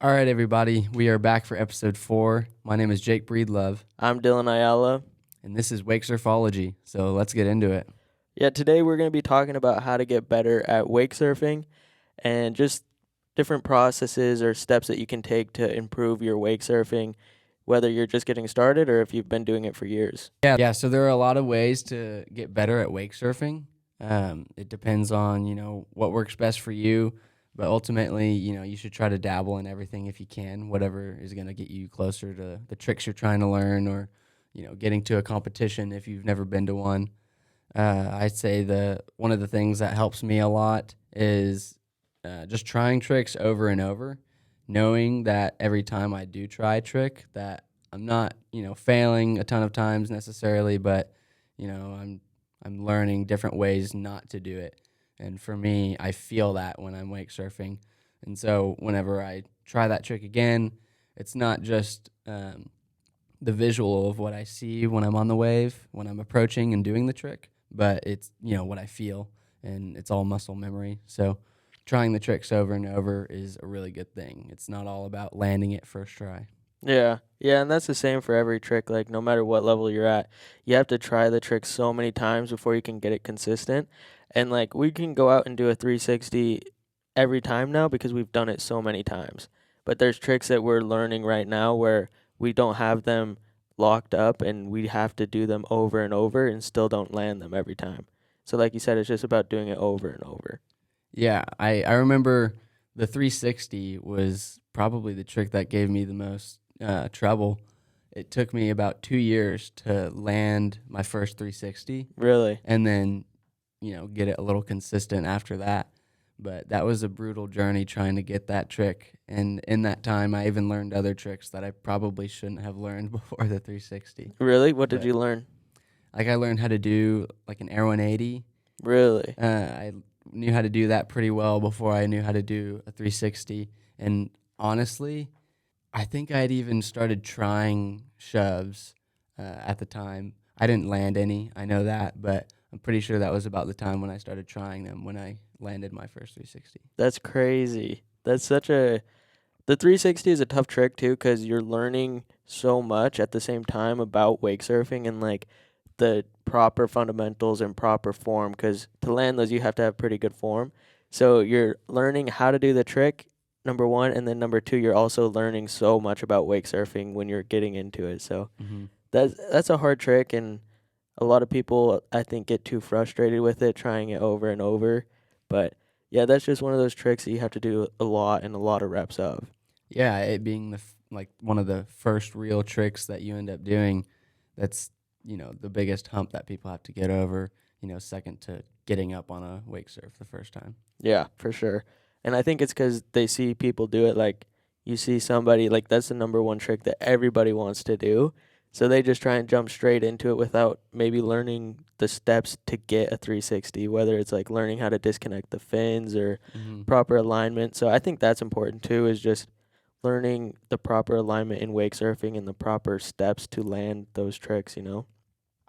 All right, everybody, we are back for episode 4. My name is Jake Breedlove, I'm Dylan Ayala. and this is Wakesurfology. So let's get into it. Yeah, today we're going to be talking about how to get better at wake surfing and just different processes or steps that you can take to improve your wake surfing, whether you're just getting started or if you've been doing it for years. Yeah. So there are a lot of ways to get better at wake surfing. It depends on what works best for you, but ultimately you should try to dabble in everything if you can, whatever is going to get you closer to the tricks you're trying to learn, or getting to a competition if you've never been to one. I'd say one of the things that helps me a lot is just trying tricks over and over, knowing that every time I do try a trick that I'm not, failing a ton of times necessarily, but I'm learning different ways not to do it. And for me, I feel that when I'm wake surfing. And so whenever I try that trick again, it's not just the visual of what I see when I'm on the wave, when I'm approaching and doing the trick, but it's, what I feel, and it's all muscle memory. So trying the tricks over and over is a really good thing. It's not all about landing it first try. Yeah, and that's the same for every trick. Like, no matter what level you're at, you have to try the trick so many times before you can get it consistent. And, like, we can go out and do a 360 every time now because we've done it so many times. But there's tricks that we're learning right now where we don't have them locked up and we have to do them over and over and still don't land them every time. So, like you said, it's just about doing it over and over. Yeah, I remember the 360 was probably the trick that gave me the most trouble. It took me about 2 years to land my first 360, Really? and then get it a little consistent after that. But that was a brutal journey trying to get that trick, and in that time I even learned other tricks that I probably shouldn't have learned before the 360. Really? What did But you learn? like, I learned how to do like an Air 180. Really? I knew how to do that pretty well before I knew how to do a 360. And honestly, I think I had even started trying shoves at the time. I didn't land any, I know that, but I'm pretty sure that was about the time when I started trying them, when I landed my first 360. That's crazy. The 360 is a tough trick too because you're learning so much at the same time about wake surfing and like the proper fundamentals and proper form. Because to land those, you have to have pretty good form. So you're learning how to do the trick, number one, and then number two, you're also learning so much about wake surfing when you're getting into it. So Mm-hmm. that's a hard trick, and a lot of people I think get too frustrated with it, trying it over and over. But yeah, that's just one of those tricks that you have to do a lot and a lot of reps of. Yeah, it being like one of the first real tricks that you end up doing, that's the biggest hump that people have to get over. Second to getting up on a wake surf the first time. Yeah, for sure. And I think it's because they see people do it. Like, you see somebody, like, that's the number one trick that everybody wants to do. So they just try and jump straight into it without maybe learning the steps to get a 360, whether it's like learning how to disconnect the fins or Mm-hmm. proper alignment. So I think that's important too, is just learning the proper alignment in wake surfing and the proper steps to land those tricks.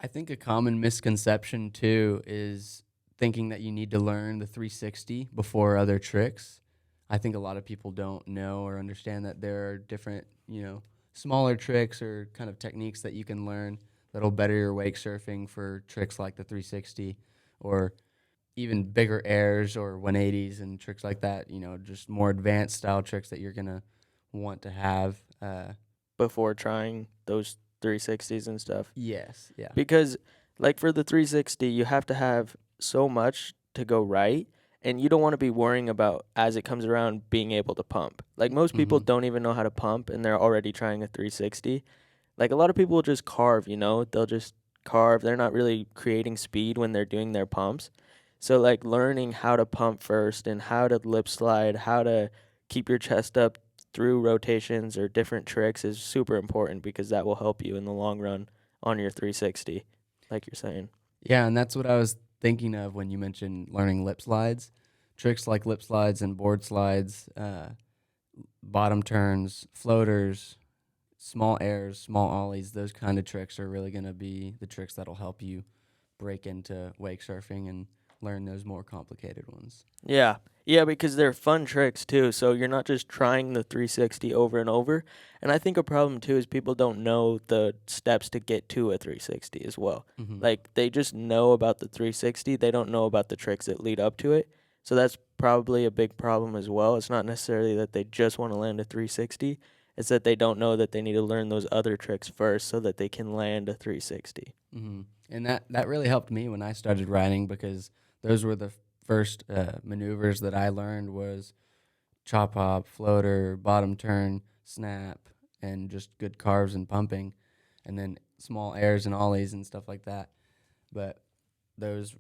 I think a common misconception too is thinking that you need to learn the 360 before other tricks. I think a lot of people don't know or understand that there are different, smaller tricks or kind of techniques that you can learn that'll better your wake surfing for tricks like the 360, or even bigger airs or 180s and tricks like that, just more advanced style tricks that you're going to want to have. Before trying those 360s and stuff. Yes, yeah. Because like for the 360 you have to have so much to go right, and you don't want to be worrying about as it comes around being able to pump. Like, most people Mm-hmm. don't even know how to pump and they're already trying a 360. Like, a lot of people will just carve. They'll just carve. They're not really creating speed when they're doing their pumps. So like learning how to pump first and how to lip slide, how to keep your chest up through rotations or different tricks is super important, because that will help you in the long run on your 360, like you're saying. Yeah, and that's what I was thinking of when you mentioned learning lip slides. Tricks like lip slides and board slides, bottom turns, floaters, small airs, small ollies, those kind of tricks are really going to be the tricks that'll help you break into wake surfing and learn those more complicated ones. Yeah. Yeah, because they're fun tricks too. So you're not just trying the 360 over and over. And I think a problem too is people don't know the steps to get to a 360 as well. Hmm. Like they just know about the 360, they don't know about the tricks that lead up to it. So that's probably a big problem as well. It's not necessarily that they just want to land a 360. It's that they don't know that they need to learn those other tricks first so that they can land a 360. Hmm. And that really helped me when I started riding, because those were the first maneuvers that I learned was chop hop, floater, bottom turn, snap, and just good carves and pumping, and then small airs and ollies and stuff like that. But those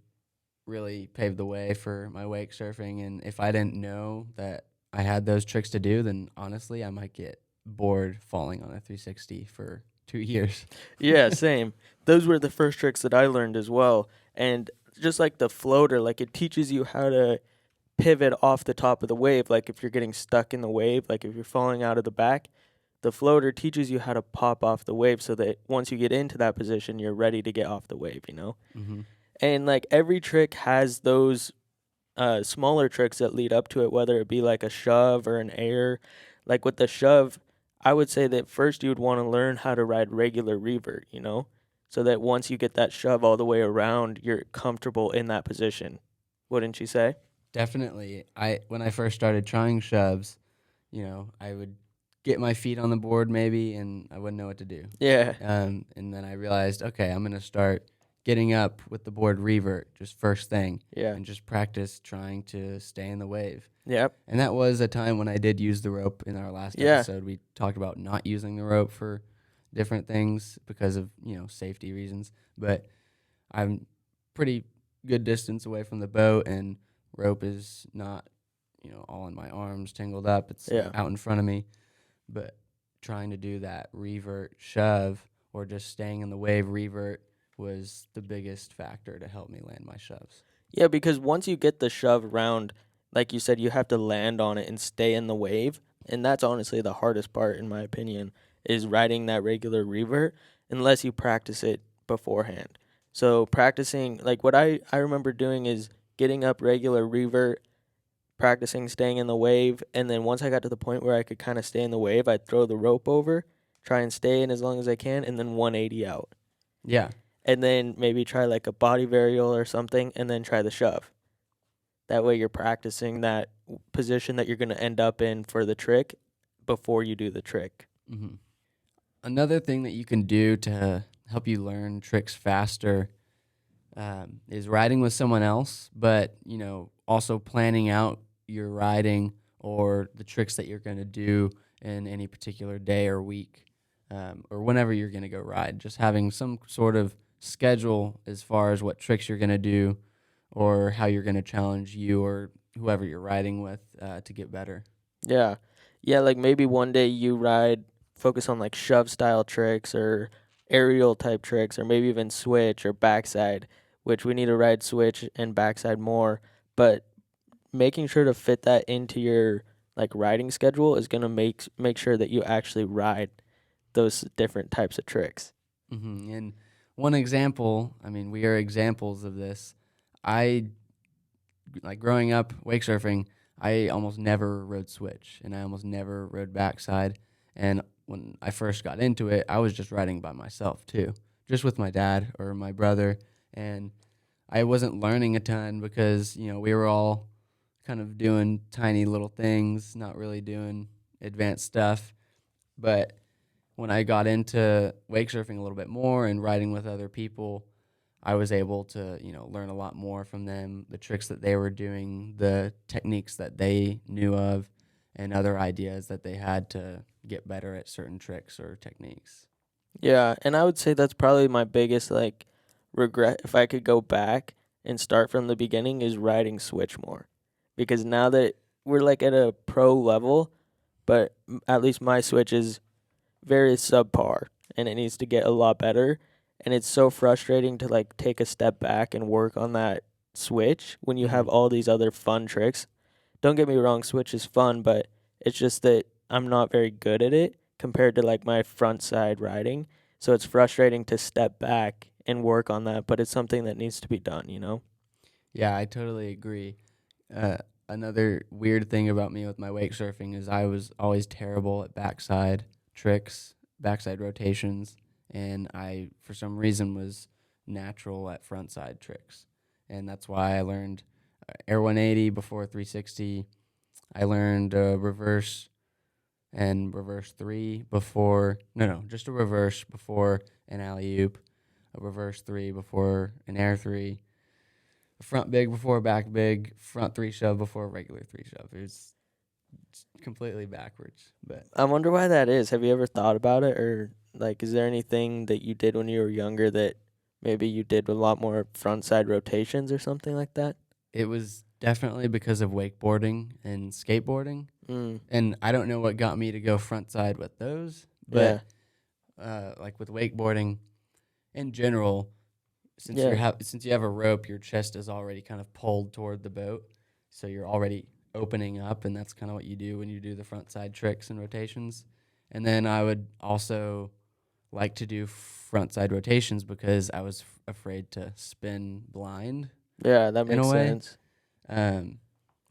really paved the way for my wake surfing. And if I didn't know that I had those tricks to do, then honestly, I might get bored falling on a 360 for 2 years. Yeah, same. Those were the first tricks that I learned as well. And just like the floater, like it teaches you how to pivot off the top of the wave. Like if you're getting stuck in the wave, like if you're falling out of the back, the floater teaches you how to pop off the wave so that once you get into that position, you're ready to get off the wave, you know? Hmm. And like every trick has those smaller tricks that lead up to it, whether it be like a shove or an air. Like with the shove, I would say that first you would want to learn how to ride regular revert, you know, so that once you get that shove all the way around, you're comfortable in that position. Wouldn't you say? Definitely. When I first started trying shoves, I would get my feet on the board maybe, and I wouldn't know what to do. Yeah. And then I realized, okay, I'm gonna start getting up with the board revert just first thing, Yeah. and just practice trying to stay in the wave. Yep. And that was a time when I did use the rope. In our last Yeah. episode, we talked about not using the rope for different things because of safety reasons. But I'm pretty good distance away from the boat, and rope is not all in my arms tangled up. It's Yeah. out in front of me. But trying to do that revert shove or just staying in the wave revert was the biggest factor to help me land my shoves. Yeah, because once you get the shove around, like you said, you have to land on it and stay in the wave. And that's honestly the hardest part, in my opinion, is riding that regular revert unless you practice it beforehand. So practicing, like what I remember doing is getting up regular revert, practicing staying in the wave, and then once I got to the point where I could kind of stay in the wave, I'd throw the rope over, try and stay in as long as I can, and then 180 out. Yeah. And then maybe try like a body varial or something, and then try the shove. That way you're practicing that position that you're going to end up in for the trick before you do the trick. Hmm. Another thing that you can do to help you learn tricks faster is riding with someone else, but also planning out your riding or the tricks that you're going to do in any particular day or week, or whenever you're going to go ride. Just having some sort of schedule as far as what tricks you're going to do or how you're going to challenge you or whoever you're riding with to get better. Yeah. Yeah, like maybe one day you focus on like shove style tricks or aerial type tricks, or maybe even switch or backside, which we need to ride switch and backside more. But making sure to fit that into your like riding schedule is going to make sure that you actually ride those different types of tricks. Hmm. And one example, we are examples of this. I, like growing up wake surfing, I almost never rode switch, and I almost never rode backside. And when I first got into it, I was just riding by myself too, just with my dad or my brother. And I wasn't learning a ton because, we were all kind of doing tiny little things, not really doing advanced stuff. But when I got into wake surfing a little bit more and riding with other people, I was able to, learn a lot more from them, the tricks that they were doing, the techniques that they knew of, and other ideas that they had to get better at certain tricks or techniques. Yeah, and I would say that's probably my biggest like regret if I could go back and start from the beginning is riding switch more. Because now that we're like at a pro level, but at least my switch is very subpar and it needs to get a lot better, and it's so frustrating to like take a step back and work on that switch when you have all these other fun tricks. Don't get me wrong, switch is fun, but it's just that I'm not very good at it compared to like my front side riding. So it's frustrating to step back and work on that, but it's something that needs to be done, you know? Yeah, I totally agree. Uh, Another weird thing about me with my wake surfing is I was always terrible at backside tricks, backside rotations, and I, for some reason, was natural at frontside tricks. And that's why I learned Air 180 before 360. I learned reverse and reverse three before, no, just a reverse before an alley oop, a reverse three before an air three, front big before back big, front three shove before regular three shove. It's completely backwards, but I wonder why that is. Have you ever thought about it, or like, is there anything that you did when you were younger that maybe you did a lot more front side rotations or something like that? it was definitely because of wakeboarding and skateboarding. Mm, And I don't know what got me to go front side with those, yeah, but like with wakeboarding in general, yeah, since you have a rope, your chest is already kind of pulled toward the boat, so you're already opening up, and that's kind of what you do when you do the front side tricks and rotations. And then I would also like to do front side rotations because I was afraid to spin blind yeah. That in a makes way. sense. Um,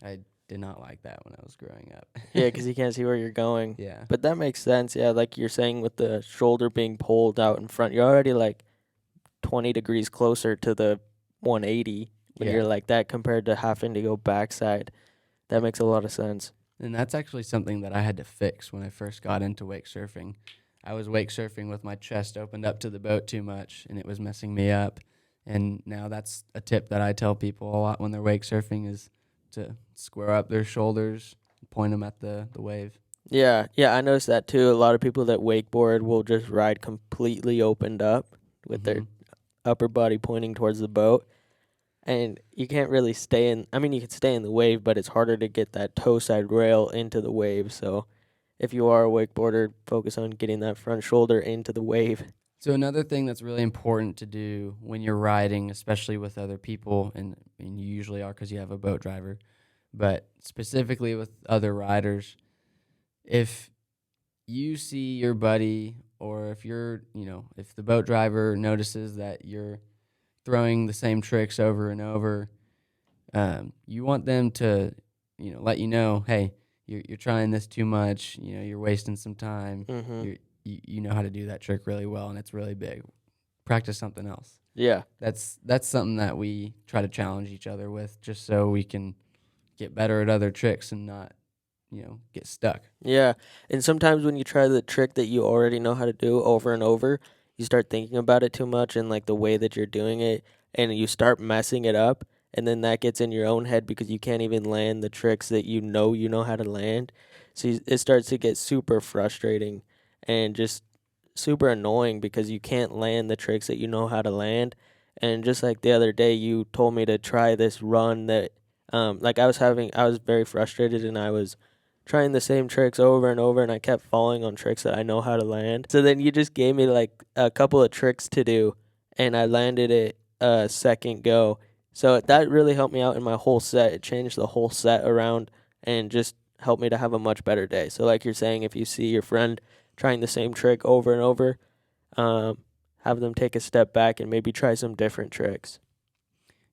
I did not like that when I was growing up. Yeah, 'cause you can't see where you're going. Yeah, But that makes sense. Yeah, like you're saying with the shoulder being pulled out in front, you're already like 20 degrees closer to the 180 when yeah. you're like that compared to having to go backside. That makes a lot of sense. And that's actually something that I had to fix when I first got into wake surfing. I was wake surfing with my chest opened up to the boat too much, and it was messing me up. And now that's a tip that I tell people a lot when they're wake surfing is to square up their shoulders, point them at the wave. Yeah, yeah, I noticed that too. A lot of people that wakeboard will just ride completely opened up with their Hmm. upper body pointing towards the boat. And you can't really stay in, I mean, you can stay in the wave, but it's harder to get that toe side rail into the wave. So if you are a wakeboarder, focus on getting that front shoulder into the wave. So another thing that's really important to do when you're riding, especially with other people, and you usually are because you have a boat driver, but specifically with other riders, if you see your buddy, or if if the boat driver notices that you're throwing the same tricks over and over, you want them to, let you know, hey, you're trying this too much. You're wasting some time. Mm-hmm. You know how to do that trick really well, and it's really big. Practice something else. Yeah. That's something that we try to challenge each other with, just so we can get better at other tricks and not, get stuck. Yeah. And sometimes when you try the trick that you already know how to do over and over, you start thinking about it too much and like the way that you're doing it, and you start messing it up. And then that gets in your own head because you can't even land the tricks that you know how to land. So it starts to get super frustrating and just super annoying because you can't land the tricks that you know how to land. And just like the other day, you told me to try this run that, like I was very frustrated and I was trying the same tricks over and over and I kept falling on tricks that I know how to land. So then you just gave me like a couple of tricks to do and I landed it a second go. So that really helped me out in my whole set. It changed the whole set around and just helped me to have a much better day. So like you're saying, if you see your friend trying the same trick over and over, um, have them take a step back and maybe try some different tricks.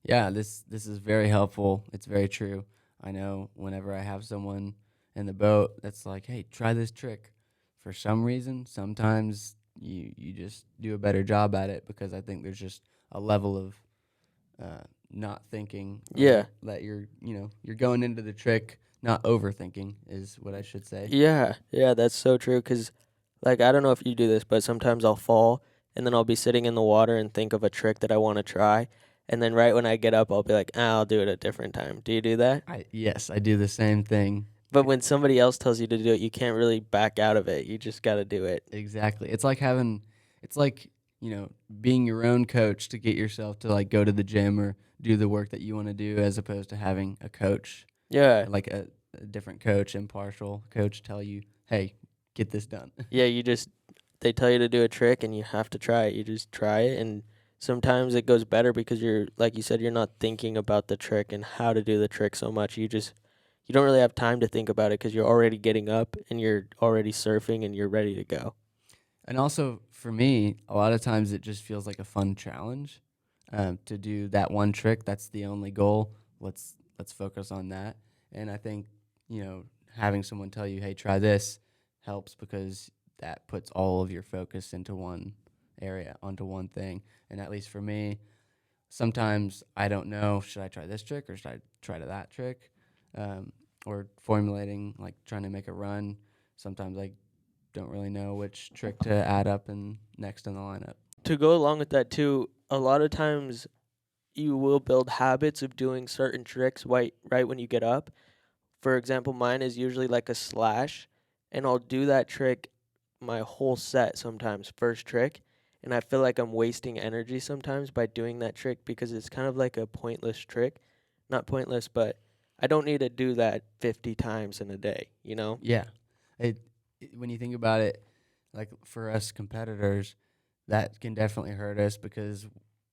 Yeah, this is very helpful. It's very true. I know whenever I have someone in the boat that's like, "Hey, try this trick." For some reason, sometimes you just do a better job at it because I think there's just a level of not thinking, or Yeah. that you're going into the trick not overthinking is what I should say. Yeah, yeah, that's so true. Cause like, I don't know if you do this, but sometimes I'll fall and then I'll be sitting in the water and think of a trick that I want to try. And then right when I get up, I'll be like, I'll do it a different time. Do you do that? Yes, I do the same thing. But when somebody else tells you to do it, you can't really back out of it. You just got to do it. Exactly. It's like, being your own coach to get yourself to like go to the gym or do the work that you want to do, as opposed to having a coach, Yeah. like a different coach, impartial coach, tell you, hey, get this done. Yeah, they tell you to do a trick and you have to try it. You just try it. And sometimes it goes better because like you said, you're not thinking about the trick and how to do the trick so much. You don't really have time to think about it because you're already getting up and you're already surfing and you're ready to go. And also for me, a lot of times it just feels like a fun challenge. to do that one trick. That's the only goal. Let's focus on that. And I think, having someone tell you, hey, try this, helps, because that puts all of your focus into one area, onto one thing. And at least for me, sometimes I don't know, should I try this trick or should I try to that trick? Or formulating, like trying to make a run. Sometimes I don't really know which trick to add up and next in the lineup. To go along with that too, a lot of times you will build habits of doing certain tricks right when you get up. For example, mine is usually like a slash, and I'll do that trick my whole set sometimes, first trick, and I feel like I'm wasting energy sometimes by doing that trick because it's kind of like a pointless trick. Not pointless, but I don't need to do that 50 times in a day, you know? Yeah. When you think about it, like for us competitors, that can definitely hurt us because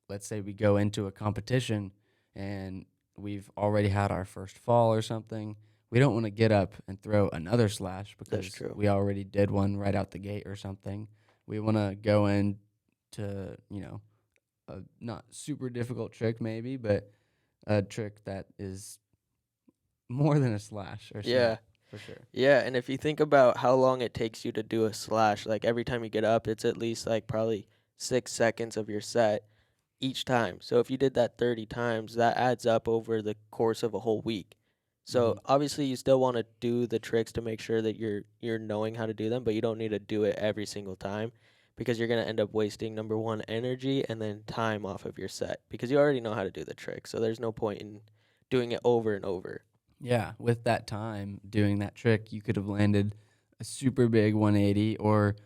let's say we go into a competition and we've already had our first fall or something. We don't want to get up and throw another slash That's because true. we already did one right out the gate or something. We want to go in to, a not super difficult trick maybe, but a trick that is more than a slash or Yeah. so, for sure. Yeah, and if you think about how long it takes you to do a slash, like every time you get up, it's at least like probably 6 seconds of your set each time. So if you did that 30 times, that adds up over the course of a whole week. So Mhm. obviously you still want to do the tricks to make sure that you're knowing how to do them, but you don't need to do it every single time because you're going to end up wasting number one energy and then time off of your set because you already know how to do the trick. So there's no point in doing it over and over. Yeah, with that time doing that trick, you could have landed a super big 180 or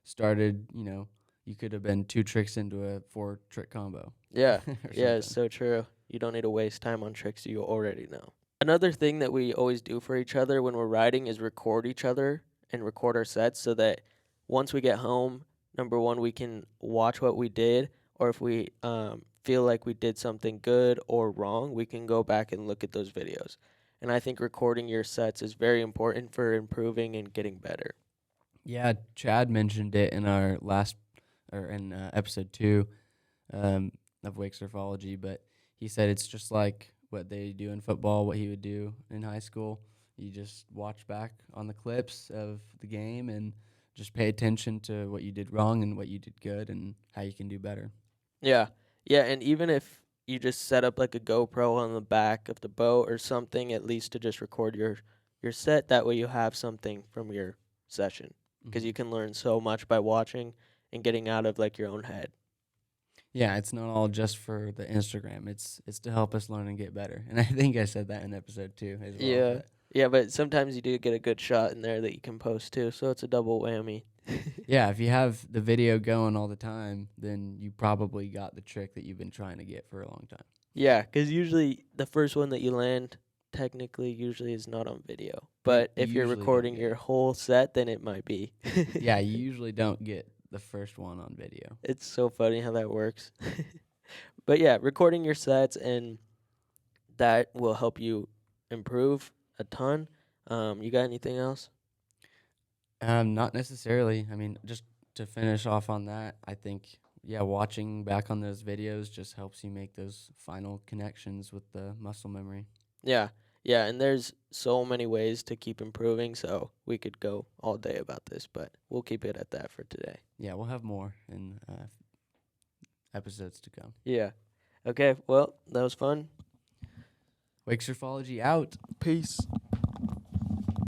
started, you could have been 2 tricks into a 4 trick combo. Yeah. Or Yeah, it's something. so true. You don't need to waste time on tricks you already know. Another thing that we always do for each other when we're riding is record each other and record our sets so that once we get home, number one, we can watch what we did, or if we feel like we did something good or wrong, we can go back and look at those videos. And I think recording your sets is very important for improving and getting better. Yeah, Chad mentioned it in our last, or in episode 2 um, of Wakesurfology, but he said it's just like what they do in football, what he would do in high school. You just watch back on the clips of the game and just pay attention to what you did wrong and what you did good and how you can do better. Yeah. Yeah, and even if you just set up like a GoPro on the back of the boat or something, at least to just record your set, that way you have something from your session because you Mhm. can learn so much by watching and getting out of like your own head. Yeah, it's not all just for the Instagram. It's to help us learn and get better. And I think I said that in episode 2 as well. Yeah. But Yeah, but sometimes you do get a good shot in there that you can post too, so it's a double whammy. yeah, if you have the video going all the time, then you probably got the trick that you've been trying to get for a long time. Yeah, because usually the first one that you land technically usually is not on video. You But if you're usually don't recording get your it. whole set, then it might be. Yeah, you usually don't get the first one on video. It's so funny how that works. But yeah, recording your sets and that will help you improve a ton. You got anything else? Not necessarily. I mean, just to finish off on that, I think yeah, watching back on those videos just helps you make those final connections with the muscle memory. Yeah. Yeah, and there's so many ways to keep improving, so we could go all day about this, but we'll keep it at that for today. Yeah, we'll have more in episodes to come. Yeah. Okay, well, that was fun. Wakesurfology out. Peace.